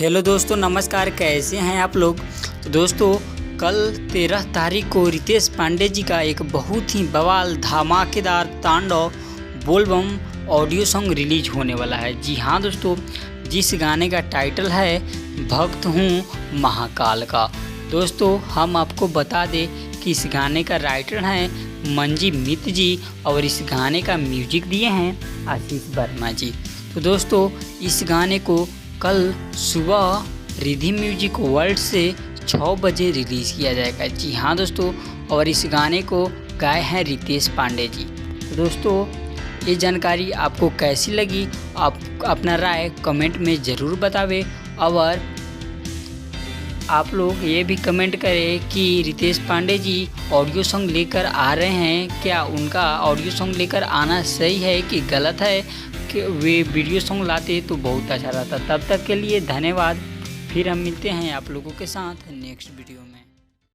Hello दोस्तों, नमस्कार। कैसे हैं आप लोग। तो दोस्तों, कल 13 तारीख को रितेश पांडे जी का एक बहुत ही बवाल धमाकेदार तांडव बोलबम ऑडियो सॉन्ग रिलीज होने वाला है। जी हाँ दोस्तों, जिस गाने का टाइटल है भक्त हूँ महाकाल का। दोस्तों, हम आपको बता दें कि इस गाने का राइटर हैं मंजी मित्र जी और इस गाने का म्यूजिक दिए हैं आशीष वर्मा जी। तो दोस्तों, इस गाने को कल सुबह रिधि म्यूजिक वर्ल्ड से 6 बजे रिलीज़ किया जाएगा। जी हाँ दोस्तों, और इस गाने को गाए हैं रितेश पांडे जी। तो दोस्तों, ये जानकारी आपको कैसी लगी, आप अपना राय कमेंट में ज़रूर बतावें। और आप लोग ये भी कमेंट करें कि रितेश पांडे जी ऑडियो सॉन्ग लेकर आ रहे हैं, क्या उनका ऑडियो सॉन्ग लेकर आना सही है कि गलत है। कि वे वीडियो सॉन्ग लाते तो बहुत अच्छा रहता। तब तक के लिए धन्यवाद। फिर हम मिलते हैं आप लोगों के साथ नेक्स्ट वीडियो में।